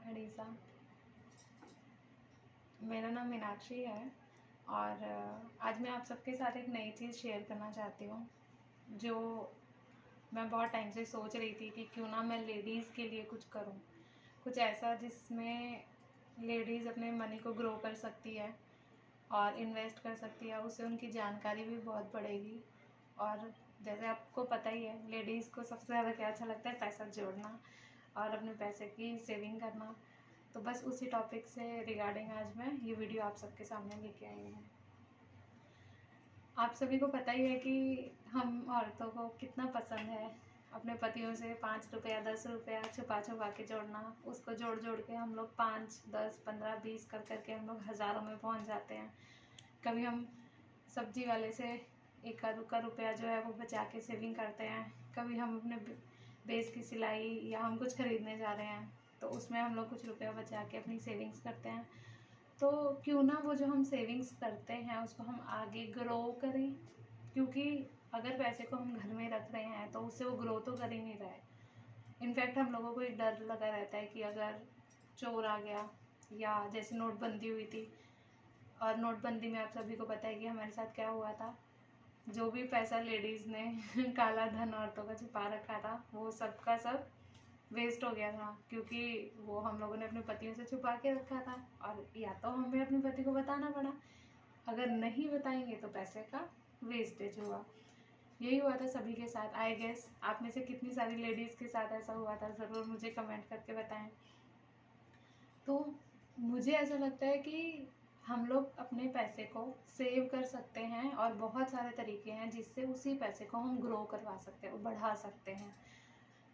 खड़ीसा। मेरा नाम मीनाक्षी है और आज मैं आप सबके साथ एक नई चीज़ शेयर करना चाहती हूँ जो मैं बहुत टाइम से सोच रही थी कि क्यों ना मैं लेडीज़ के लिए कुछ करूँ, कुछ ऐसा जिसमें लेडीज़ अपने मनी को ग्रो कर सकती है और इन्वेस्ट कर सकती है। उससे उनकी जानकारी भी बहुत बढ़ेगी। और जैसे आपको पता ही है, लेडीज़ को सबसे ज़्यादा क्या अच्छा लगता है, पैसा जोड़ना और अपने पैसे की सेविंग करना। तो बस उसी टॉपिक से रिगार्डिंग आज मैं ये वीडियो आप सबके सामने लेके आई हूँ। आप सभी को पता ही है कि हम औरतों को कितना पसंद है अपने पतियों से 5 रुपया 10 रुपया छुपा छुपा के जोड़ना। उसको जोड़ जोड़ के हम लोग 5 10 15 20 कर करके हम लोग हज़ारों में पहुंच जाते हैं। कभी हम सब्जी वाले से एक आध रुपया जो है वो बचा के सेविंग करते हैं। कभी हम अपने बेस की सिलाई या हम कुछ खरीदने जा रहे हैं तो उसमें हम लोग कुछ रुपया बचा के अपनी सेविंग्स करते हैं। तो क्यों ना वो जो हम सेविंग्स करते हैं उसको हम आगे ग्रो करें, क्योंकि अगर पैसे को हम घर में रख रहे हैं तो उससे वो ग्रो तो कर ही नहीं रहा है। इनफैक्ट हम लोगों को एक डर लगा रहता है कि अगर चोर आ गया, या जैसे नोटबंदी हुई थी, और नोटबंदी में आप सभी को पता है कि हमारे साथ क्या हुआ था। जो भी पैसा लेडीज़ ने काला धन औरतों का छुपा रखा था वो सब का सब वेस्ट हो गया था, क्योंकि वो हम लोगों ने अपने पतियों से छुपा के रखा था और या तो हमें अपने पति को बताना पड़ा। अगर नहीं बताएंगे तो पैसे का वेस्टेज हुआ। यही हुआ था सभी के साथ। आई गेस आप में से कितनी सारी लेडीज़ के साथ ऐसा हुआ था, ज़रूर मुझे कमेंट करके बताएं। तो मुझे ऐसा लगता है कि हम लोग अपने पैसे को सेव कर सकते हैं और बहुत सारे तरीके हैं जिससे उसी पैसे को हम ग्रो करवा सकते हैं, बढ़ा सकते हैं।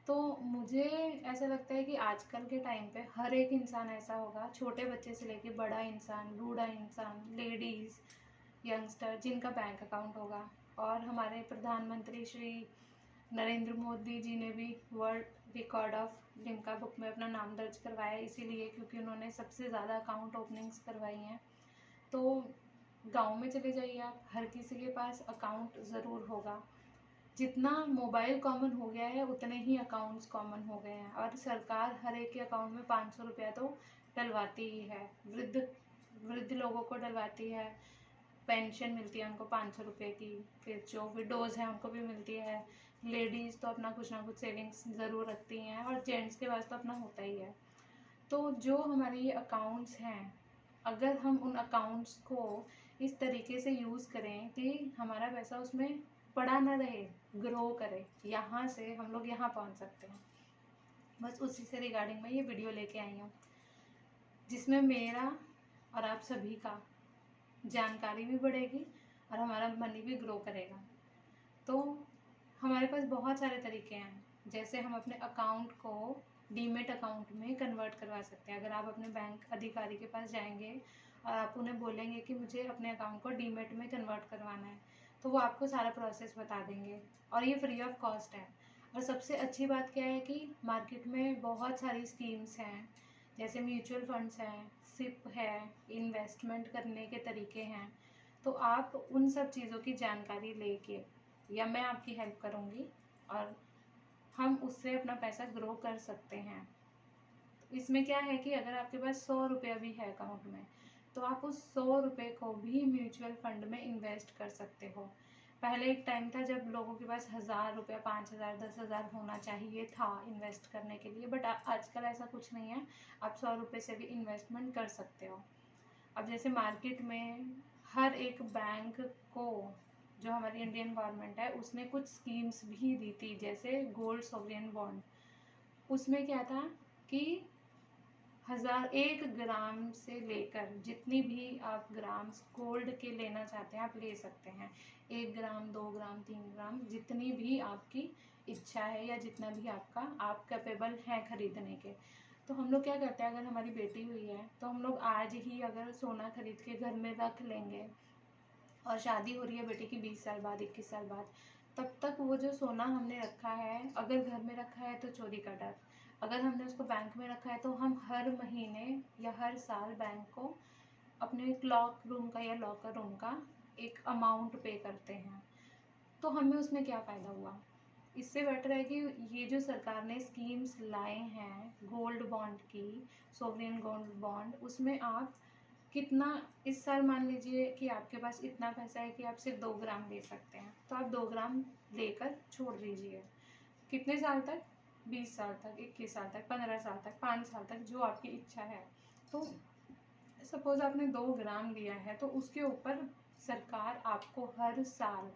तो मुझे ऐसा लगता है कि आजकल के टाइम पे हर एक इंसान ऐसा होगा, छोटे बच्चे से लेके बड़ा इंसान, बूढ़ा इंसान, लेडीज़, यंगस्टर, जिनका बैंक अकाउंट होगा। और हमारे प्रधानमंत्री श्री नरेंद्र मोदी जी ने भी world record of Limca book में अपना नाम दर्ज करवाया, इसीलिए क्योंकि उन्होंने सबसे ज़्यादा अकाउंट ओपनिंग्स करवाई हैं। तो गांव में चले जाइए आप, हर किसी के पास अकाउंट ज़रूर होगा। जितना मोबाइल कॉमन हो गया है उतने ही अकाउंट्स कॉमन हो गए हैं, और सरकार हर एक के अकाउंट में 500 रुपया तो डलवाती ही है। वृद्ध लोगों को डलवाती है, पेंशन मिलती है उनको 500 रुपये की। फिर जो विडोज़ हैं उनको भी मिलती है। लेडीज़ तो अपना कुछ ना कुछ सेविंग्स ज़रूर रखती हैं, और जेंट्स के पास तो अपना होता ही है। तो जो हमारे ये अकाउंट्स हैं, अगर हम उन अकाउंट्स को इस तरीके से यूज़ करें कि हमारा पैसा उसमें पड़ा ना रहे, ग्रो करे, यहाँ से हम लोग यहाँ पहुँच सकते हैं। बस उसी से रिगार्डिंग मैं ये वीडियो लेके आई हूँ, जिसमें मेरा और आप सभी का जानकारी भी बढ़ेगी और हमारा मनी भी ग्रो करेगा। तो हमारे पास बहुत सारे तरीके हैं, जैसे हम अपने अकाउंट को डीमेट अकाउंट में कन्वर्ट करवा सकते हैं। अगर आप अपने बैंक अधिकारी के पास जाएंगे और आप उन्हें बोलेंगे कि मुझे अपने अकाउंट को डीमेट में कन्वर्ट करवाना है, तो वो आपको सारा प्रोसेस बता देंगे और ये फ्री ऑफ कॉस्ट है। और सबसे अच्छी बात क्या है कि मार्केट में बहुत सारी स्कीम्स हैं, जैसे म्यूचुअल फंड्स हैं, सिप है, इन्वेस्टमेंट करने के तरीके हैं। तो आप उन सब चीज़ों की जानकारी लेके, या मैं आपकी हेल्प करूँगी और हम उससे अपना पैसा ग्रो कर सकते हैं। इसमें क्या है कि अगर आपके पास 100 रुपया भी है अकाउंट में, तो आप उस 100 रुपये को भी म्यूचुअल फंड में इन्वेस्ट कर सकते हो। पहले एक टाइम था जब लोगों के पास 1000 रुपया, 5000, 10,000 होना चाहिए था इन्वेस्ट करने के लिए, बट आजकल ऐसा कुछ नहीं है। आप 100 रुपये से भी इन्वेस्टमेंट कर सकते हो। अब जैसे मार्केट में हर एक बैंक को, जो हमारी इंडियन गवर्नमेंट है, उसने कुछ स्कीम्स भी दी थी, जैसे गोल्ड सोवरियन बॉन्ड। उसमें क्या था कि 1 ग्राम से लेकर जितनी भी आप ग्राम्स गोल्ड के लेना चाहते हैं आप ले सकते हैं। 1 ग्राम, 2 ग्राम, 3 ग्राम, जितनी भी आपकी इच्छा है या जितना भी आप कैपेबल हैं खरीदने के। तो हम लोग क्या करते हैं, अगर हमारी बेटी हुई है तो हम लोग आज ही अगर सोना खरीद के घर में रख लेंगे, और शादी हो रही है बेटी की 20 साल बाद, 21 साल बाद, तब तक वो जो सोना हमने रखा है, अगर घर में रखा है तो चोरी का डर, अगर हमने उसको बैंक में रखा है तो हम हर महीने या हर साल बैंक को अपने लॉक रूम का या लॉकर रूम का एक अमाउंट पे करते हैं। तो हमें उसमें क्या फ़ायदा हुआ? इससे बेटर है कि ये जो सरकार ने स्कीम्स लाए हैं गोल्ड बॉन्ड की, सोवरेन गोल्ड बॉन्ड, उसमें आप कितना, इस साल मान लीजिए कि आपके पास इतना पैसा है कि आप सिर्फ 2 ग्राम ले सकते हैं, तो आप 2 ग्राम लेकर छोड़ दीजिए। कितने साल तक? 20 साल तक, 21 साल तक, 15 साल तक, 5 साल तक, जो आपकी इच्छा है। तो सपोज आपने 2 ग्राम लिया है तो उसके ऊपर सरकार आपको हर साल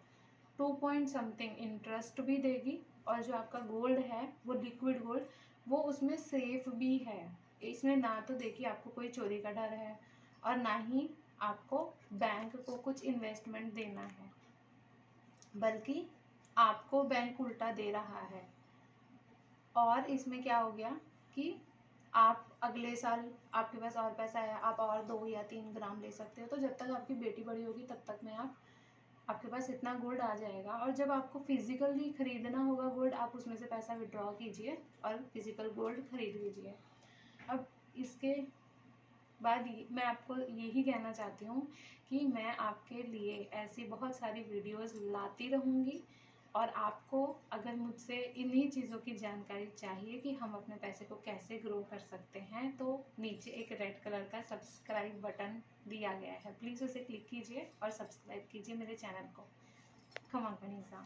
2 पॉइंट समथिंग इंटरेस्ट भी देगी, और जो आपका गोल्ड है वो लिक्विड गोल्ड, वो उसमें सेफ भी है। इसमें ना तो देखिए आपको कोई चोरी का डर है, और ना ही आपको बैंक को कुछ इन्वेस्टमेंट देना है, बल्कि आपको बैंक उल्टा दे रहा है। और इसमें क्या हो गया कि आप अगले साल आपके पास और पैसा है, आप और 2 या 3 ग्राम ले सकते हो। तो जब तक आपकी बेटी बड़ी होगी तब तक में आपके पास इतना गोल्ड आ जाएगा, और जब आपको फिजिकली खरीदना होगा गोल्ड, आप उसमें से पैसा विड्रॉ कीजिए और फिजिकल गोल्ड खरीद लीजिए। अब इसके बाद मैं आपको यही कहना चाहती हूँ कि मैं आपके लिए ऐसी बहुत सारी वीडियोस लाती रहूँगी, और आपको अगर मुझसे इन्हीं चीज़ों की जानकारी चाहिए कि हम अपने पैसे को कैसे ग्रो कर सकते हैं, तो नीचे एक रेड कलर का सब्सक्राइब बटन दिया गया है, प्लीज़ उसे क्लिक कीजिए और सब्सक्राइब कीजिए मेरे चैनल को। Come on Kaniza.